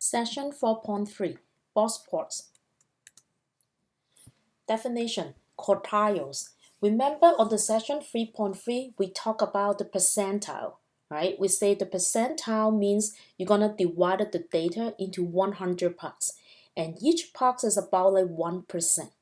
Section 4.3 Boxplots. Definition: quartiles. Remember on the section 3.3 we talk about the percentile, right? We say the percentile means you're gonna divide the data into 100 parts, and each part is about like 1%.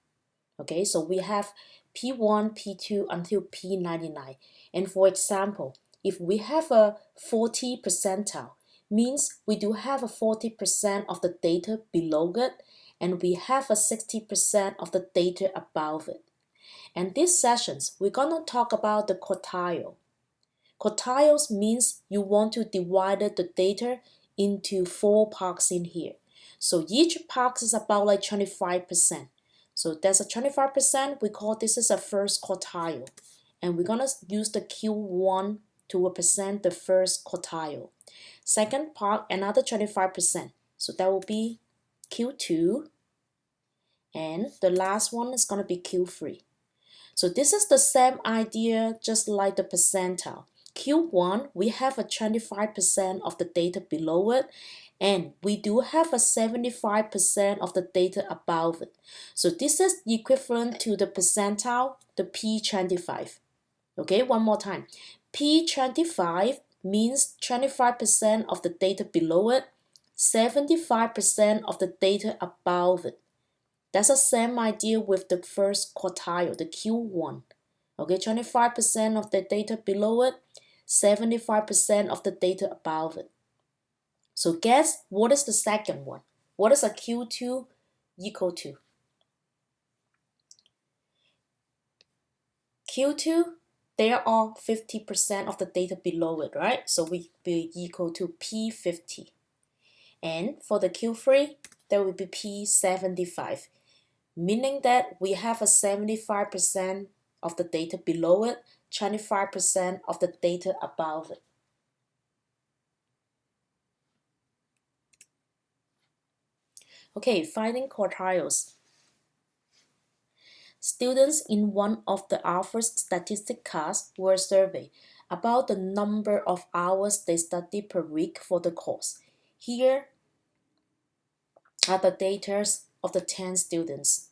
Okay, so we have P1, P2 until P99. And for example, if we have a 40 percentile, means we do have a 40% of the data below it, and we have a 60% of the data above it. And these sessions, we're gonna talk about the quartile. Quartiles means you want to divide the data into 4 parts in here. So each part is about like 25%. So there's a 25%, we call this is a first quartile. And we're gonna use the Q1 to represent the first quartile. Second part, another 25%. So that will be Q2. And the last one is gonna be Q3. So this is the same idea just like the percentile. Q1, we have a 25% of the data below it, and we do have a 75% of the data above it. So this is equivalent to the percentile, the P25. Okay, one more time. P25 means 25% of the data below it, 75% of the data above it. That's the same idea with the first quartile, the Q1. Okay, 25% of the data below it, 75% of the data above it. So guess what is the second one? What is a Q2 equal to? Q2, there are 50% of the data below it, right? So we be equal to P50. And for the Q3, there will be P75. Meaning that we have a 75% of the data below it, 25% of the data above it. Okay, finding quartiles. Students in one of the Alpha's statistic class were surveyed about the number of hours they study per week for the course. Here are the data of the 10 students.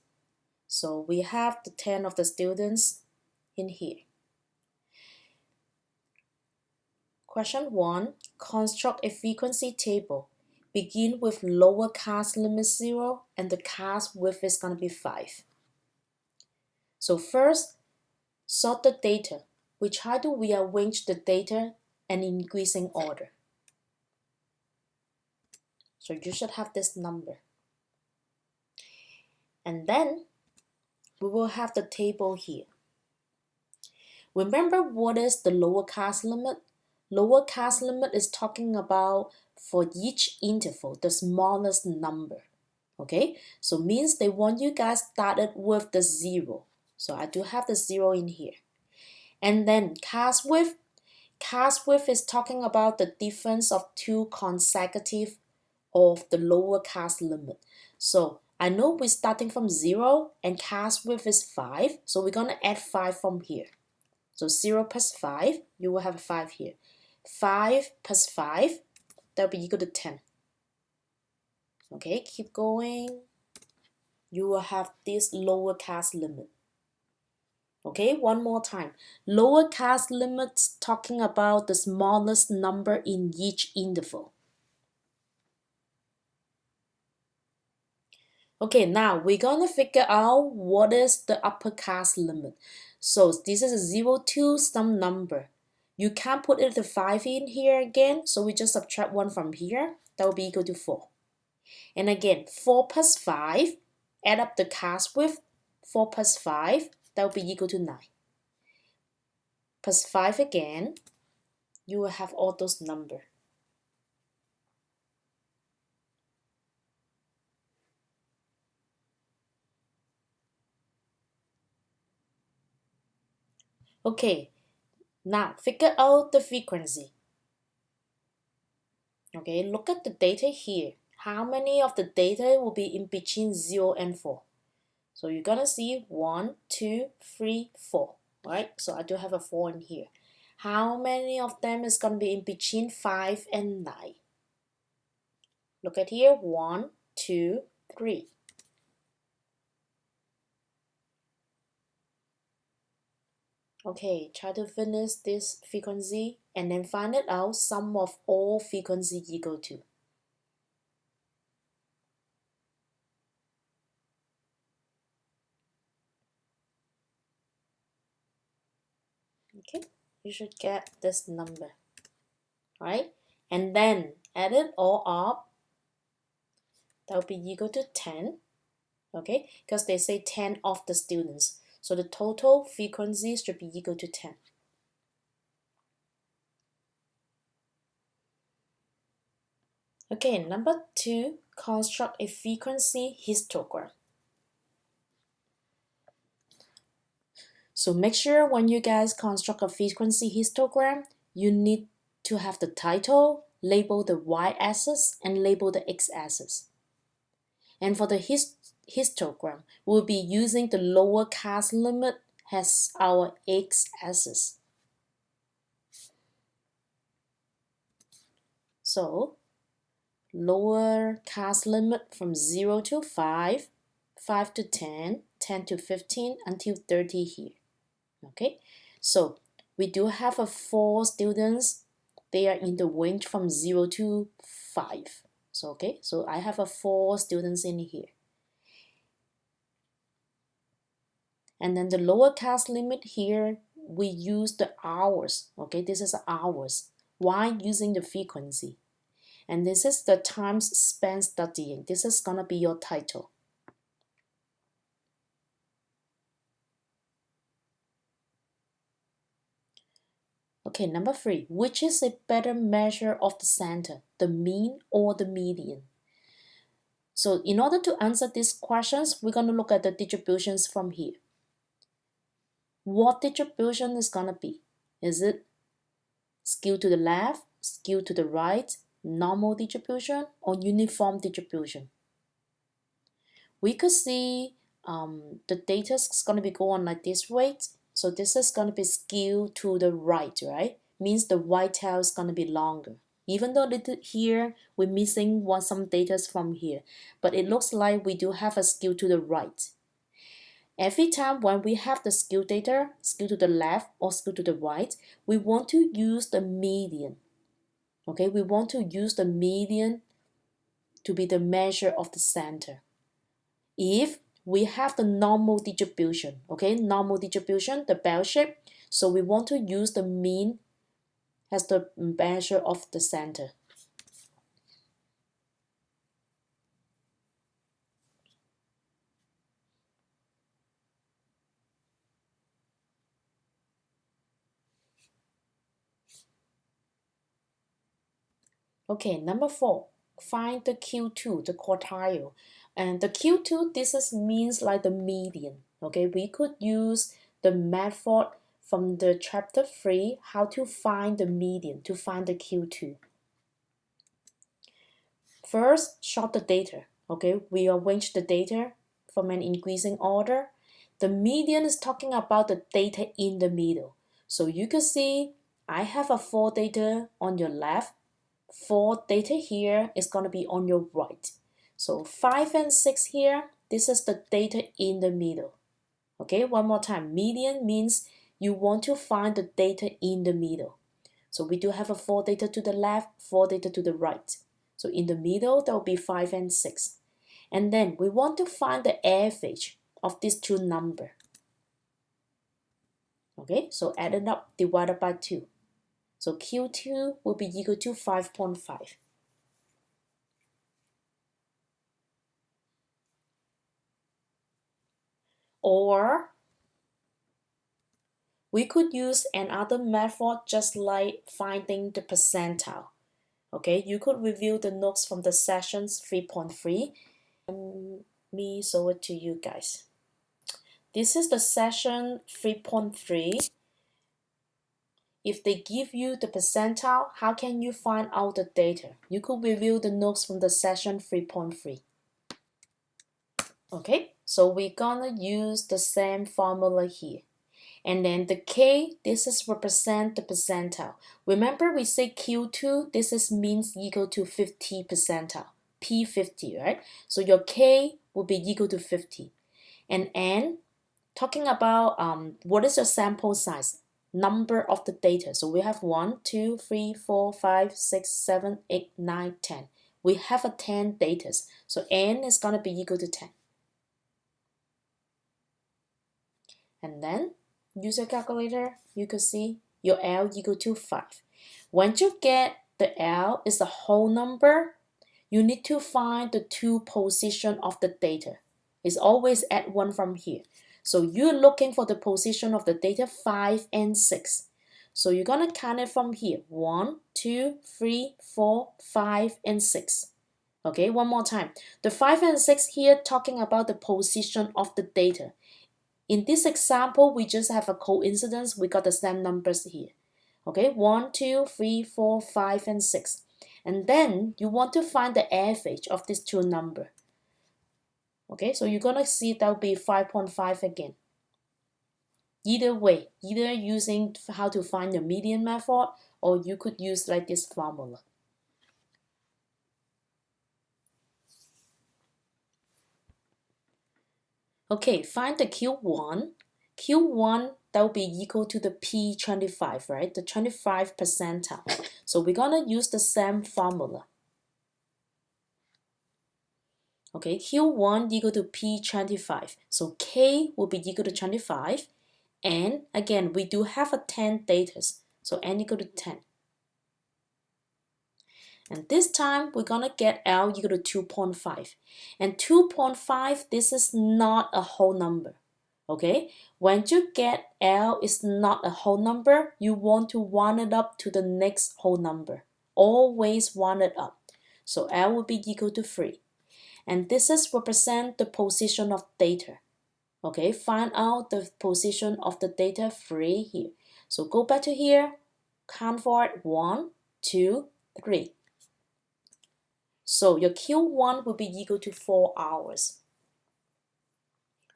So we have the 10 of the students in here. Question 1. Construct a frequency table. Begin with lower cast limit 0 and the cast width is going to be 5. So first, sort the data. We try to rearrange the data in increasing order. So you should have this number. And then we will have the table here. Remember what is the lower cast limit? Lower cast limit is talking about for each interval, the smallest number. Okay, so means they want you guys started with the 0. So I do have the 0 in here. And then cast width. Cast width is talking about the difference of 2 consecutive of the lower cast limit. So I know we're starting from 0 and cast width is 5. So we're going to add 5 from here. So 0 plus 5, you will have a 5 here. 5 plus 5, that will be equal to 10. Okay, keep going. You will have this lower cast limit. Okay, one more time. Lower cast limits talking about the smallest number in each interval. Okay, now we're going to figure out what is the upper cast limit. So this is a 0 to some number. You can't put it the 5 in here again, so we just subtract 1 from here. That will be equal to 4. And again, 4 plus 5, add up the cast width. 4 plus 5, that will be equal to 9. Plus 5 again, you will have all those numbers. Okay, now figure out the frequency. Okay, look at the data here. How many of the data will be in between 0 and 4? So you're gonna see 1, 2, 3, 4, right? So I do have a 4 in here. How many of them is gonna be in between 5 and 9? Look at here, 1, 2, 3. Okay, try to finish this frequency and then find it out sum of all frequency equal to. Okay, you should get this number, right? And then add it all up, that will be equal to 10, okay? Because they say 10 of the students. So the total frequency should be equal to 10. Okay, number 2, construct a frequency histogram. So make sure when you guys construct a frequency histogram, you need to have the title, label the y-axis, and label the x-axis. And for the histogram, we'll be using the lower cast limit as our x-axis. So lower cast limit from 0 to 5, 5 to 10, 10 to 15, until 30 here. Okay, so we do have 4 students. They are in the range from 0 to 5. So okay, so I have 4 students in here. And then the lower cast limit here, we use the hours. Okay, this is hours. Why? Using the frequency. And this is the time spent studying. This is gonna be your title. Okay, number 3, which is a better measure of the center, the mean or the median? So in order to answer these questions, we're gonna look at the distributions from here. What distribution is gonna be? Is it skew to the left, skew to the right, normal distribution, or uniform distribution? We could see the data is going to be going like this way. So this is going to be skewed to the right, right? Means the white tail is going to be longer. Even though here we're missing some data from here, but it looks like we do have a skew to the right. Every time when we have the skew data, skew to the left or skew to the right, we want to use the median. Okay, we want to use the median to be the measure of the center. If we have the normal distribution, okay, normal distribution, the bell shape, so we want to use the mean as the measure of the center. Okay, number 4, find the Q2, the quartile. And the Q2, this means like the median. Okay, we could use the method from the chapter 3, how to find the median, to find the Q2. First, sort the data. Okay, we arrange the data from an increasing order. The median is talking about the data in the middle. So you can see I have 4 data on your left, 4 data here is going to be on your right. So 5 and 6 here, this is the data in the middle. Okay, one more time. Median means you want to find the data in the middle. So we do have 4 data to the left, 4 data to the right. So in the middle, there will be 5 and 6. And then we want to find the average of these 2 numbers. Okay, so add it up, divided by 2. So Q2 will be equal to 5.5. Or we could use another method just like finding the percentile. Okay, you could review the notes from the sessions 3.3 and me show it to you guys. This is the session 3.3. If they give you the percentile, how can you find out the data? You could review the notes from the session 3.3. Okay, so we're gonna use the same formula here. And then the K, this is represent the percentile. Remember we say Q2, this is means equal to 50 percentile. P50, right? So your K will be equal to 50. And N, talking about what is your sample size? Number of the data. So we have 1, 2, 3, 4, 5, 6, 7, 8, 9, 10. We have a 10 data. So N is going to be equal to 10. And then use your calculator, you could see your L equal to 5. Once you get the L is the whole number, you need to find the two position of the data. It's always add 1 from here. So you're looking for the position of the data 5 and 6. So you're going to count it from here. 1, 2, 3, 4, 5, and 6. Okay, one more time. The 5 and 6 here talking about the position of the data. In this example, we just have a coincidence. We got the same numbers here. Okay, 1, 2, 3, 4, 5, and 6. And then you want to find the average of these two numbers. Okay, so you're going to see that will be 5.5 again. Either way, either using how to find the median method, or you could use like this formula. Okay, find the Q1. Q1, that will be equal to the P25, right? The 25 percentile. So we're going to use the same formula. Okay, Q1 equal to P25. So K will be equal to 25. And again, we do have a 10 data. So N equal to 10. And this time, we're going to get L equal to 2.5. And 2.5, this is not a whole number. Okay, when you get L is not a whole number, you want to round it up to the next whole number. Always round it up. So L will be equal to 3. And this is represent the position of data. Okay, find out the position of the data 3 here. So go back to here, count for it, 1, 2, 3. So your Q1 will be equal to 4 hours.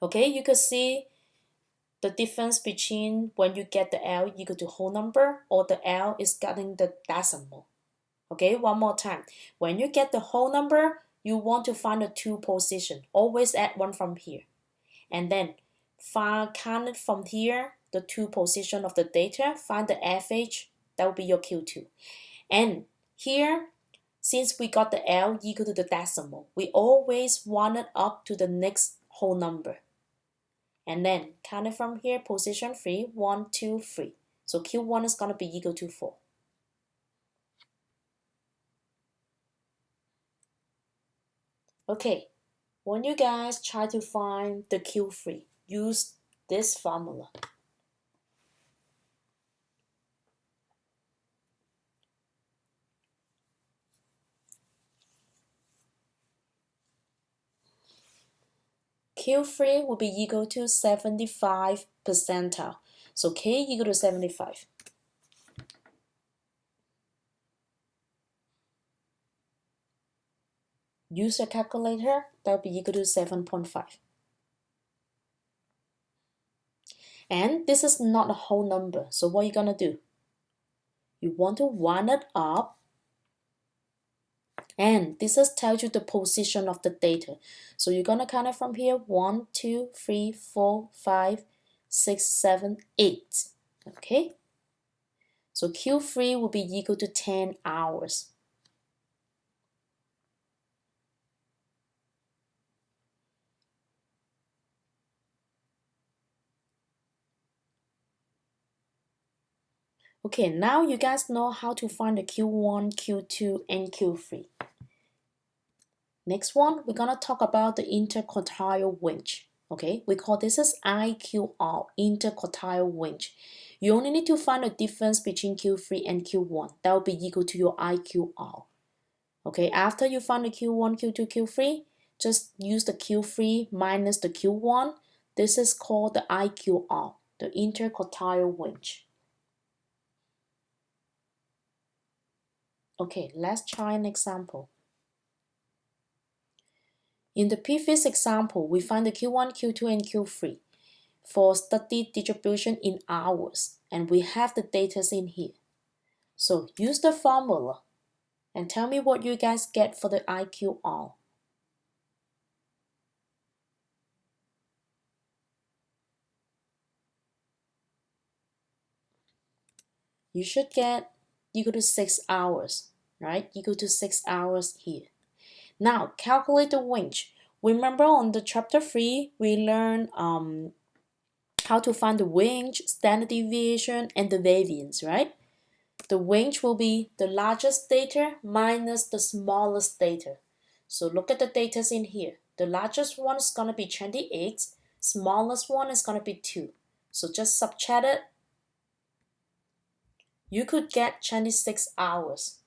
Okay, you can see the difference between when you get the L equal to whole number or the L is getting the decimal. Okay, one more time. When you get the whole number, you want to find the two position. Always add 1 from here. And then count it from here, the two position of the data, find the average, that will be your Q2. And here, since we got the L equal to the decimal, we always round it up to the next whole number. And then count it from here, position 3, 1, 2, 3. So Q1 is going to be equal to 4. Okay, when you guys try to find the Q3, use this formula. Q3 will be equal to 75 percentile. So K equal to 75. Use a calculator, that will be equal to 7.5. And this is not a whole number, so what are you gonna do? You want to round it up, and this is tells you the position of the data. So you're gonna count it from here, 1, 2, 3, 4, 5, 6, 7, 8. Okay? So Q3 will be equal to 10 hours. Okay, now you guys know how to find the Q1, Q2, and Q3. Next one, we're gonna talk about the interquartile range. Okay, we call this as IQR, interquartile range. You only need to find the difference between Q3 and Q1. That will be equal to your IQR. Okay, after you find the Q1, Q2, Q3, just use the Q3 minus the Q1. This is called the IQR, the interquartile range. Okay, let's try an example. In the previous example, we find the Q1, Q2, and Q3 for study distribution in hours, and we have the data in here. So use the formula. And tell me what you guys get for the IQR. You should get equal to 6 hours, right? Equal to 6 hours here. Now, calculate the range. Remember on the chapter 3, we learned how to find the range, standard deviation, and the variance, right? The range will be the largest data minus the smallest data. So look at the data in here. The largest one is going to be 28, smallest one is going to be 2. So just subtract it. You could get 26 hours.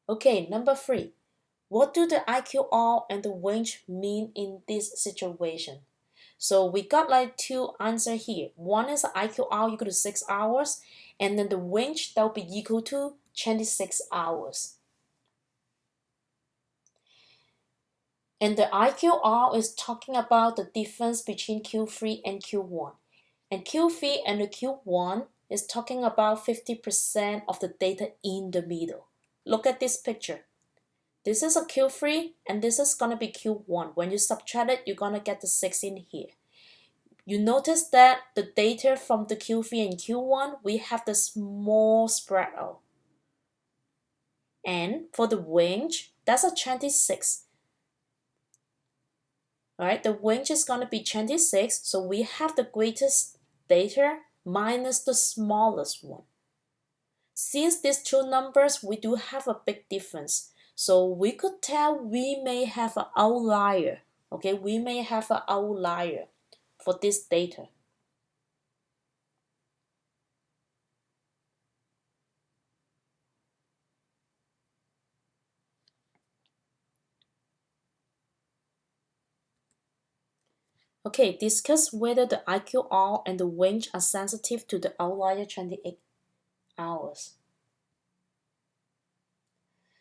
Okay, number 3. What do the IQR and the range mean in this situation? So we got like two answers here. One is IQR equal to 6 hours, and then the range that will be equal to 26 hours. And the IQR is talking about the difference between Q3 and Q1. And Q3 and the Q1 is talking about 50% of the data in the middle. Look at this picture. This is a Q3 and this is going to be Q1. When you subtract it, you're going to get the 6 in here. You notice that the data from the Q3 and Q1, we have the small spread out. And for the range, that's a 26. Right? The range is going to be 26, so we have the greatest data minus the smallest one. Since these two numbers, we do have a big difference. So we could tell we may have an outlier. Okay, we may have an outlier for this data. Okay, discuss whether the IQR and the range are sensitive to the outlier 28 hours.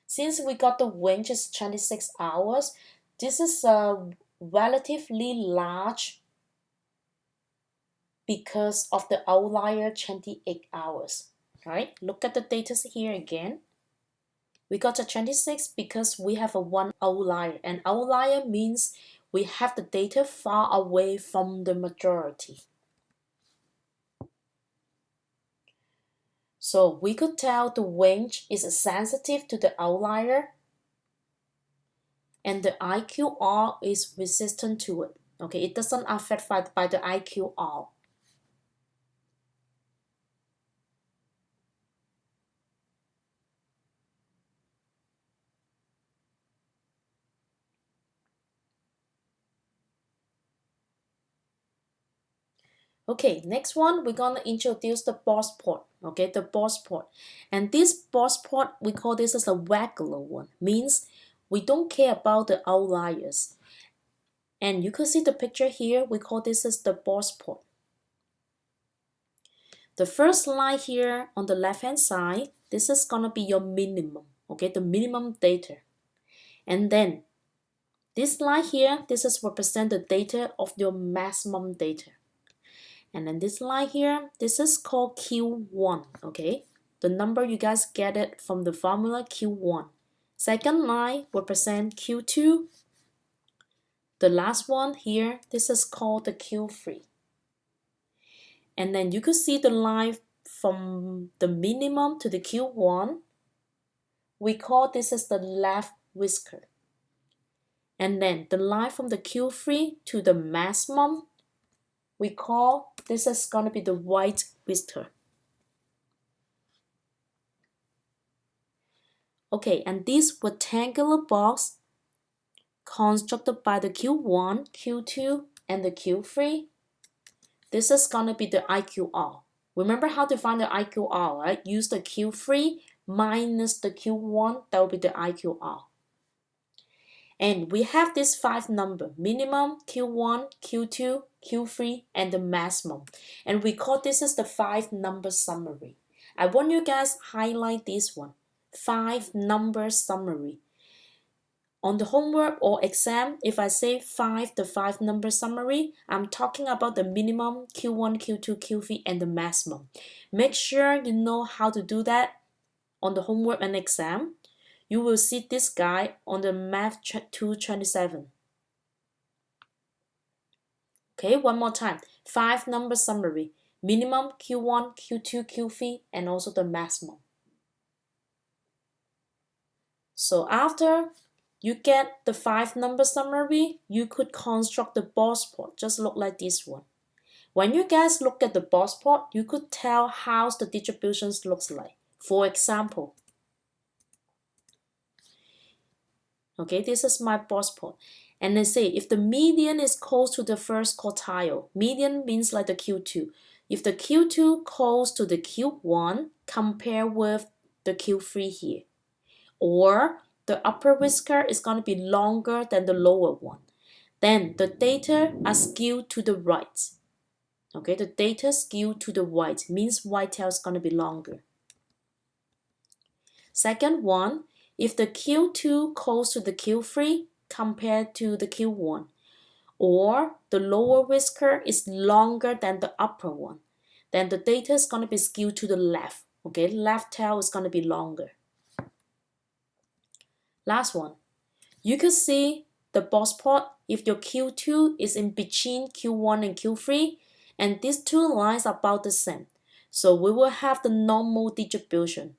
Since we got the range is 26 hours, this is a relatively large because of the outlier 28 hours. Right? Look at the data here again. We got a 26 because we have a one outlier, and outlier means we have the data far away from the majority. So we could tell the range is sensitive to the outlier and the IQR is resistant to it. Okay, it doesn't affect by the IQR. Okay, next one, we're gonna introduce the Boxplot. Okay, the Boxplot. And this Boxplot, we call this as a regular one. Means we don't care about the outliers. And you can see the picture here, we call this as the Boxplot. The first line here on the left hand side, this is gonna be your minimum. Okay, the minimum data. And then this line here, this is represent the data of your maximum data. And then this line here, this is called Q1, okay? The number you guys get it from the formula Q1. Second line represent Q2. The last one here, this is called the Q3. And then you could see the line from the minimum to the Q1. We call this as the left whisker. And then the line from the Q3 to the maximum, we call this is going to be the right whisker. Okay, and this rectangular box constructed by the Q1, Q2, and the Q3, this is going to be the IQR. Remember how to find the IQR, right? Use the Q3 minus the Q1, that will be the IQR. And we have this 5 number, minimum, Q1, Q2, Q3, and the maximum. And we call this as the 5 number summary. I want you guys highlight this one, 5 number summary. On the homework or exam, if I say the 5 number summary, I'm talking about the minimum, Q1, Q2, Q3, and the maximum. Make sure you know how to do that on the homework and exam. You will see this guy on the Math 227. Okay, one more time. 5 number summary. Minimum, Q1, Q2, Q3, and also the maximum. So after you get the 5 number summary, you could construct the box plot, just look like this one. When you guys look at the box plot, you could tell how the distributions looks like. For example, okay, this is my box plot. And they say if the median is close to the first quartile, median means like the Q2. If the Q2 close to the Q1, compare with the Q3 here. Or the upper whisker is going to be longer than the lower one. Then the data are skewed to the right. Okay, the data skewed to the right means whitetail is going to be longer. Second one, if the Q2 close to the Q3 compared to the Q1, or the lower whisker is longer than the upper one, then the data is going to be skewed to the left. Okay, left tail is going to be longer. Last one, you could see the box plot if your Q2 is in between Q1 and Q3, and these two lines are about the same. So we will have the normal distribution.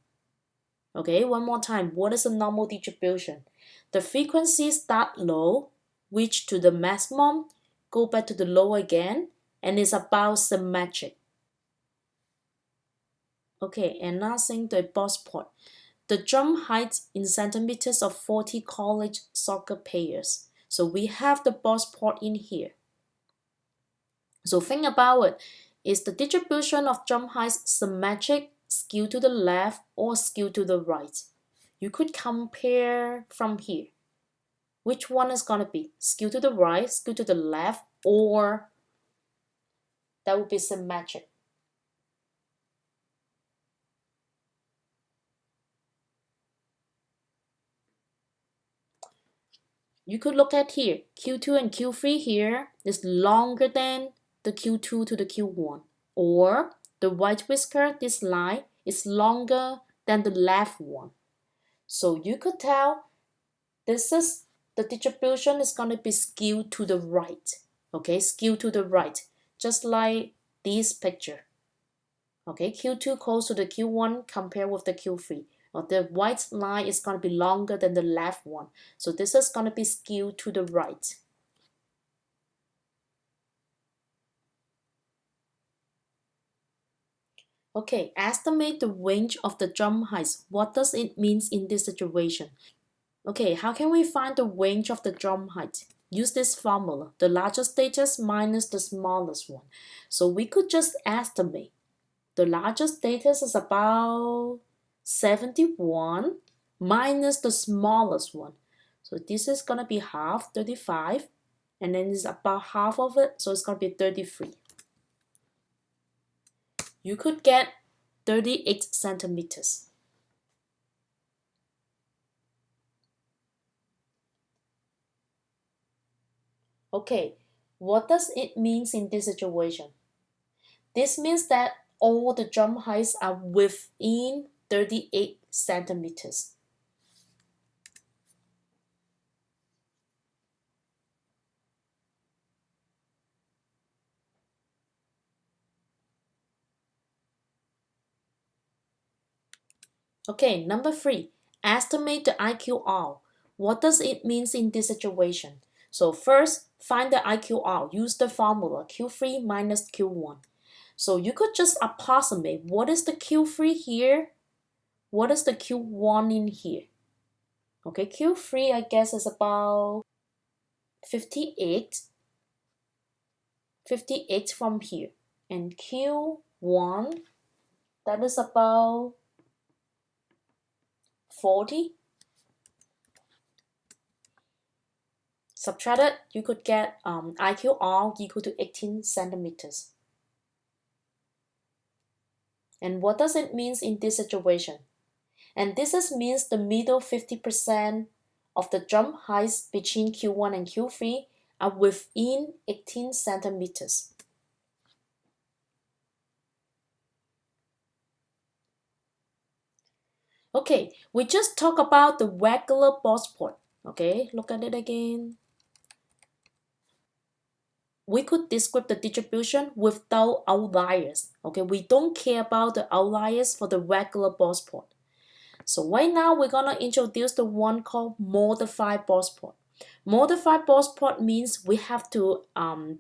Okay, one more time. What is the normal distribution? The frequency start low, reach to the maximum, go back to the low again, and it's about symmetric. Okay, and last thing, the box plot. The jump height in centimeters of 40 college soccer players. So we have the box plot in here. So think about it. Is the distribution of jump heights symmetric, skew to the left, or skew to the right? You could compare from here. Which one is going to be? Skew to the right, skew to the left, or that would be symmetric? You could look at here. Q2 and Q3 here is longer than the Q2 to the Q1. Or the white whisker, this line, is longer than the left one. So you could tell this is the distribution is going to be skewed to the right. Okay, skewed to the right. Just like this picture. Okay, Q2 close to the Q1 compared with the Q3. The white line is going to be longer than the left one. So this is going to be skewed to the right. Okay, estimate the range of the jump heights. What does it mean in this situation? Okay, how can we find the range of the jump height? Use this formula, the largest data minus the smallest one. So we could just estimate. The largest data is about 71 minus the smallest one. So this is going to be half, 35, and then it's about half of it, so it's going to be 33. You could get 38 centimeters. Okay, what does it mean in this situation? This means that all the jump heights are within 38 centimeters. Okay, number 3, estimate the IQR. What does it mean in this situation? So first, find the IQR. Use the formula Q3 minus Q1. So you could just approximate what is the Q3 here, what is the Q1 in here. Okay, Q3 I guess is about 58 from here, and Q1 that is about 40. Subtracted, you could get IQR equal to 18 centimeters. And what does it mean in this situation? And this means the middle 50% of the jump heights between Q1 and Q3 are within 18 centimeters. Okay, we just talked about the regular Boxplot. Okay, look at it again. We could describe the distribution without outliers. Okay, we don't care about the outliers for the regular Boxplot. So right now we're gonna introduce the one called modified Boxplot. Modified Boxplot means we have to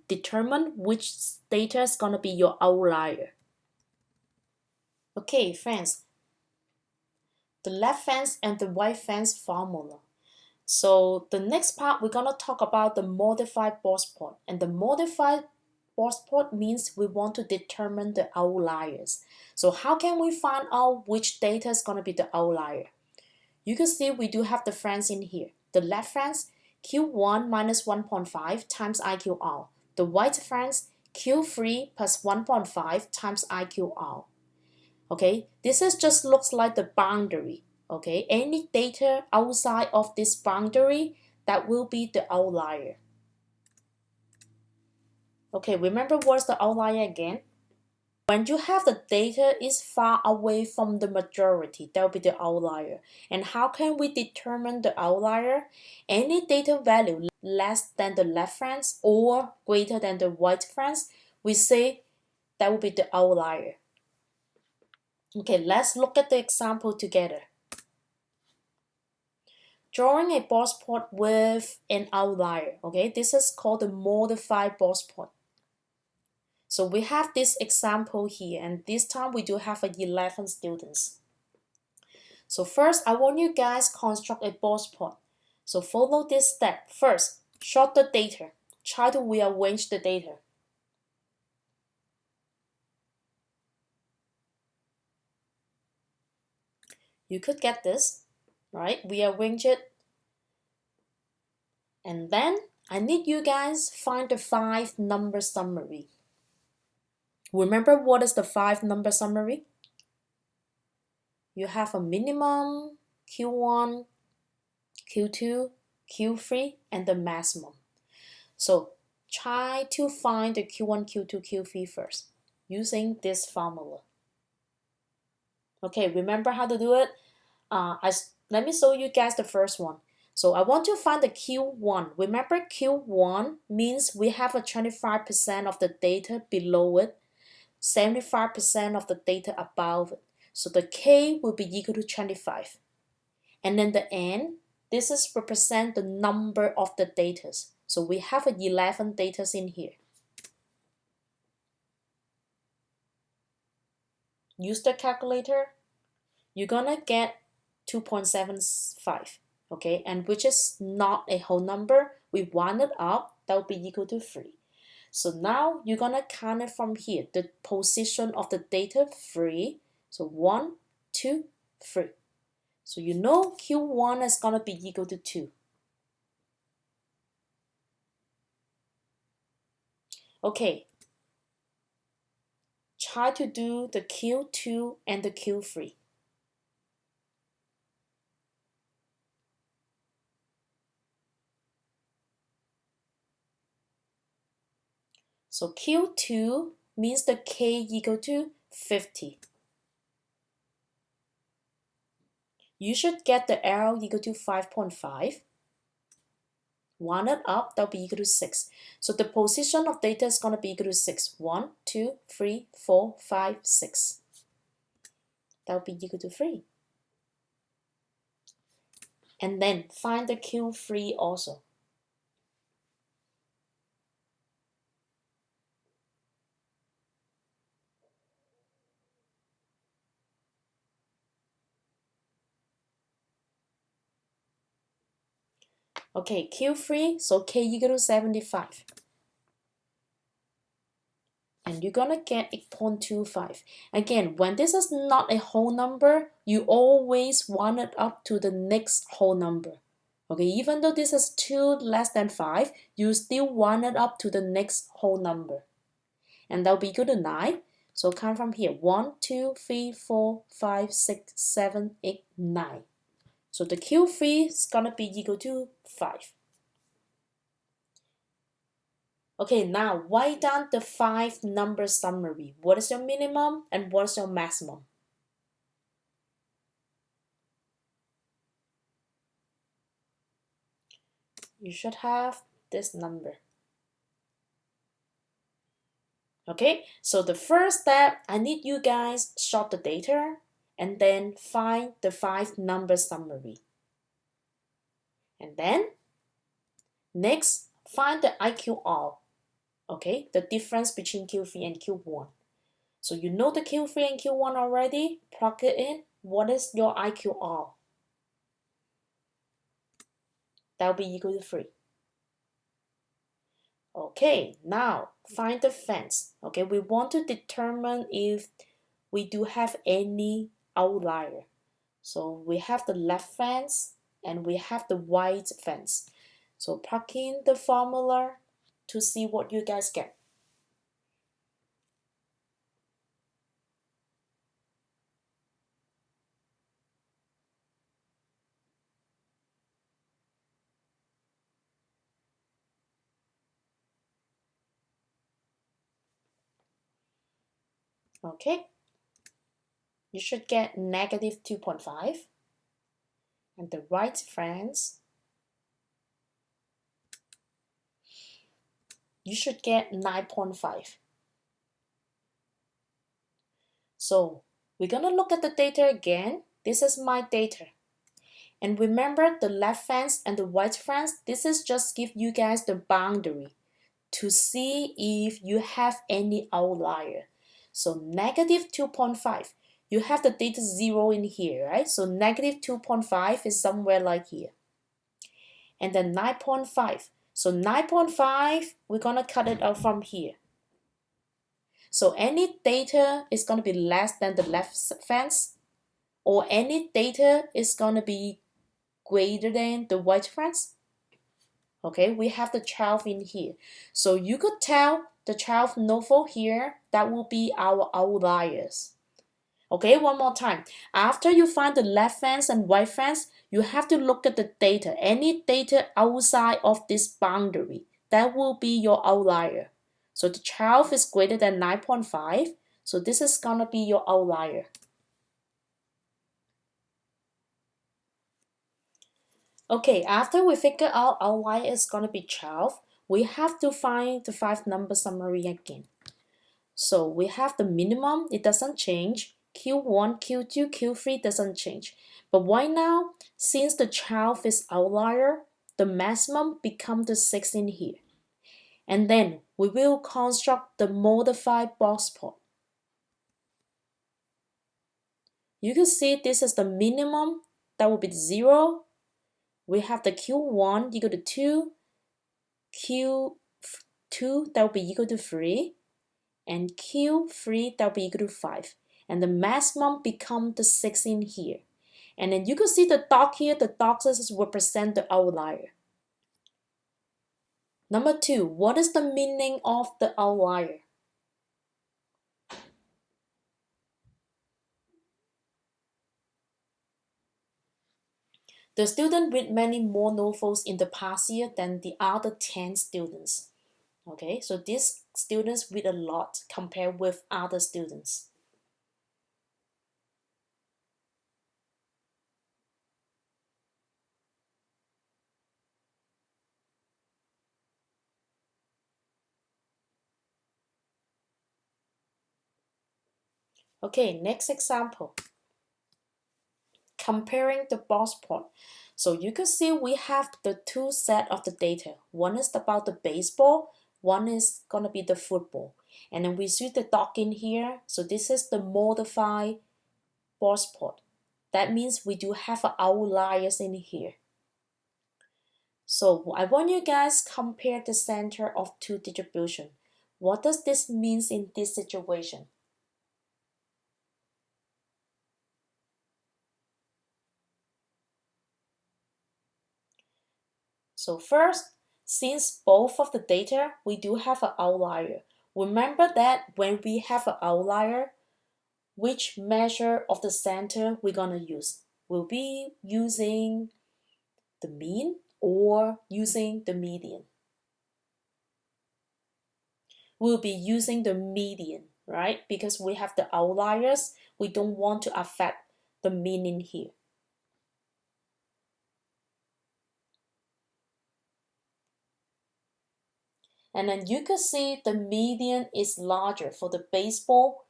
determine which data is gonna be your outlier. Okay, friends, the left fence and the right fence formula. So the next part, we're gonna talk about the modified Boxplot. And the modified Boxplot means we want to determine the outliers. So how can we find out which data is gonna be the outlier? You can see we do have the fence in here. The left fence, Q1 minus 1.5 times IQR. The right fence, Q3 plus 1.5 times IQR. Okay, this is just looks like the boundary. Okay, any data outside of this boundary, that will be the outlier. Okay, remember what's the outlier again? When you have the data is far away from the majority, that will be the outlier. And how can we determine the outlier? Any data value less than the left fence or greater than the right fence, we say that will be the outlier. Okay, let's look at the example together. Drawing a Boxplot with an outlier. Okay, this is called the modified Boxplot. So we have this example here, and this time we do have 11 students. So first, I want you guys construct a Boxplot. So follow this step. First, sort the data. Try to rearrange the data. You could get this, right? Rearrange it. And then I need you guys find the 5-number summary. Remember what is the 5-number summary? You have a minimum, Q1, Q2, Q3, and the maximum. So try to find the Q1, Q2, Q3 first using this formula. Okay, remember how to do it? Let me show you guys the first one. So I want to find the Q1. Remember Q1 means we have a 25% of the data below it, 75% of the data above it. So the K will be equal to 25. And then the N, this is represent the number of the data. So we have 11 data in here. Use the calculator. You're gonna get 2.75. Okay, and which is not a whole number. We round it up, that will be equal to 3. So now you're gonna count it from here, the position of the data 3. So 1, 2, 3. So you know Q1 is gonna be equal to 2. Okay, try to do the Q2 and the Q3. So Q2 means the K equal to 50. You should get the L equal to 5.5. Round it up, that'll be equal to 6. So the position of data is going to be equal to 6. 1, 2, 3, 4, 5, 6. That'll be equal to 3. And then find the Q3 also. Okay, Q3, so K equal to 75. And you're gonna get 8.25. Again, when this is not a whole number, you always round it up to the next whole number. Okay, even though this is 2 less than 5, you still round it up to the next whole number. And that'll be equal to 9. So count from here. 1, 2, 3, 4, 5, 6, 7, 8, 9. So the Q3 is gonna be equal to 5. Okay, now write down the 5 number summary. What is your minimum and what is your maximum? You should have this number. Okay, so the first step, I need you guys sort the data and then find the 5 number summary. And then next, find the IQR. Okay, the difference between Q3 and Q1. So you know the Q3 and Q1 already, plug it in. What is your IQR? That will be equal to 3. Okay, now find the fence. Okay, we want to determine if we do have any outlier. So we have the left fence and we have the right fence. So plug in the formula to see what you guys get. Okay, you should get negative 2.5 and the right fence you should get 9.5. So we're gonna look at the data again. This is my data. And remember the left fence and the right fence, this is just give you guys the boundary to see if you have any outlier. So negative 2.5, you have the data 0 in here, right? So negative 2.5 is somewhere like here. And then 9.5. So 9.5, we're gonna cut it out from here. So any data is gonna be less than the left fence, or any data is gonna be greater than the right fence. Okay, we have the 12 in here. So you could tell the 12 novel here, that will be our outliers. Okay, one more time. After you find the left fence and right fence, you have to look at the data. Any data outside of this boundary, that will be your outlier. So the 12 is greater than 9.5. So this is gonna be your outlier. Okay, after we figure out outlier is gonna be 12, we have to find the 5 number summary again. So we have the minimum, it doesn't change. Q1, Q2, Q3 doesn't change. But right now, since the 12 is outlier, the maximum becomes the 16 here. And then we will construct the modified box plot. You can see this is the minimum, that will be 0. We have the Q1 equal to 2, Q2 that will be equal to 3, and Q3 that will be equal to 5. And the maximum becomes the 16 here. And then you can see the dot here, the dots represent the outlier. Number 2, what is the meaning of the outlier? The student read many more novels in the past year than the other 10 students. Okay, so these students read a lot compared with other students. Okay, next example. Comparing the box plot. So you can see we have the 2 set of the data. One is about the baseball, one is gonna be the football. And then we see the dot in here. So this is the modified box plot. That means we do have outliers in here. So I want you guys compare the center of 2 distribution. What does this mean in this situation? So first, since both of the data, we do have an outlier. Remember that when we have an outlier, which measure of the center we're gonna use? We'll be using the mean or using the median. We'll be using the median, right? Because we have the outliers, we don't want to affect the mean in here. And then you can see the median is larger for the baseball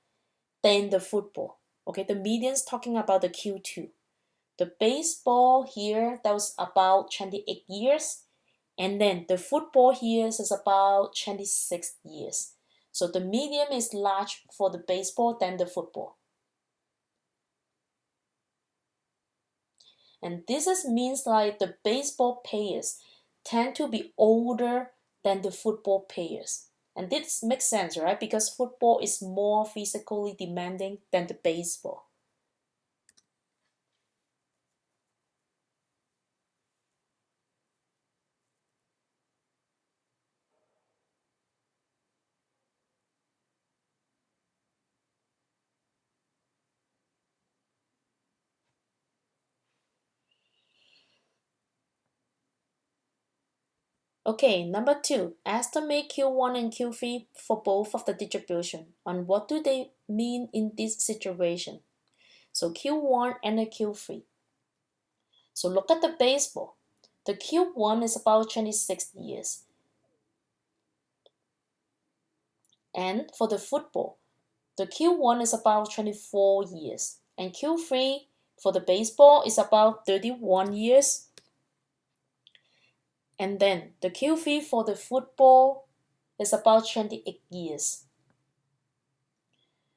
than the football. Okay, the median is talking about the Q2. The baseball here, that was about 28 years. And then the football here is about 26 years. So the median is large for the baseball than the football. And means like the baseball players tend to be older than the football players. And this makes sense, right? Because football is more physically demanding than the baseball. Okay, number 2, estimate Q1 and Q3 for both of the distribution. And what do they mean in this situation? So Q1 and the Q3. So look at the baseball. The Q1 is about 26 years. And for the football, the Q1 is about 24 years. And Q3 for the baseball is about 31 years. And then the Q3 for the football is about 28 years.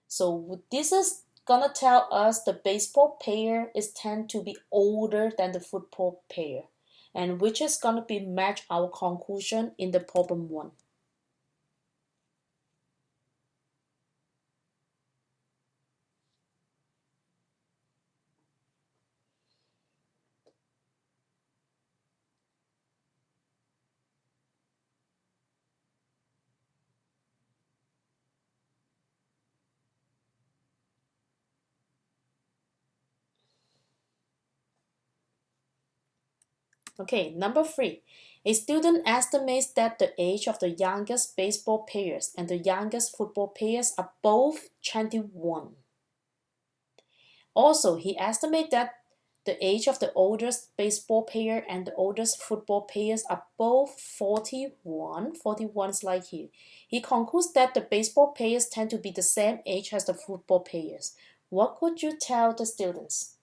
So this is gonna tell us the baseball player is tend to be older than the football player, and which is gonna be match our conclusion in the problem 1. Okay, number 3. A student estimates that the age of the youngest baseball players and the youngest football players are both 21. Also, he estimates that the age of the oldest baseball player and the oldest football players are both 41. 41 is like here. He concludes that the baseball players tend to be the same age as the football players. What could you tell the students?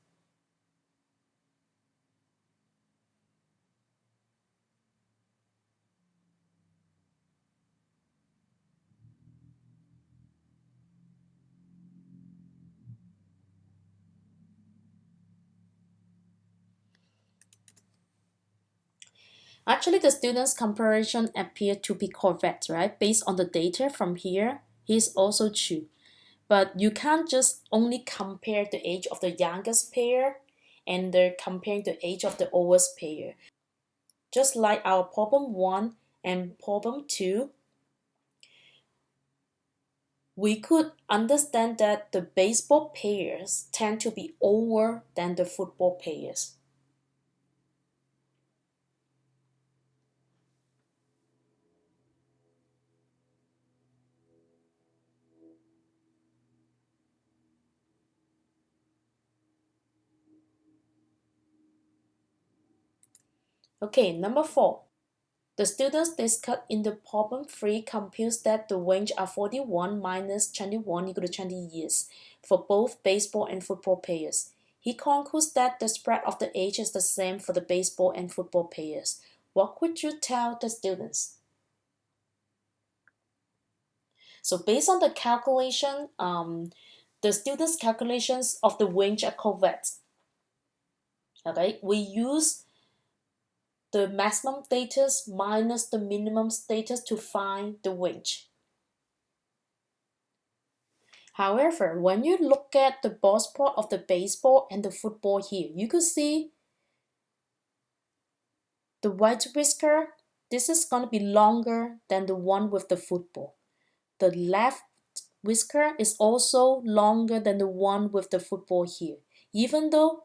Actually, the student's comparison appeared to be correct, right? Based on the data from here, is also true. But you can't just only compare the age of the youngest player and comparing the age of the oldest player. Just like our problem 1 and problem 2, we could understand that the baseball players tend to be older than the football players. Okay, number 4. The students discussed in the problem 3 computes that the range are 41 minus 21 equal to 20 years for both baseball and football players. He concludes that the spread of the age is the same for the baseball and football players. What could you tell the students? So based on the calculation, the students' calculations of the range are correct. Okay, we use the maximum status minus the minimum status to find the range. However, when you look at the box plot of the baseball and the football here, you could see the white whisker, this is going to be longer than the one with the football. The left whisker is also longer than the one with the football here. Even though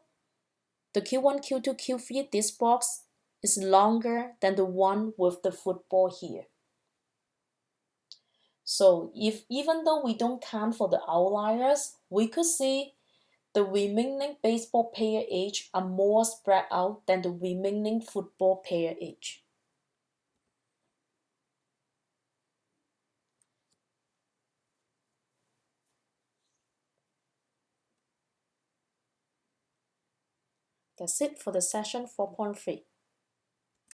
The Q1, Q2, Q3, this box is longer than the one with the football here. So even though we don't count for the outliers, we could see the remaining baseball player age are more spread out than the remaining football player age. That's it for the session 4.3.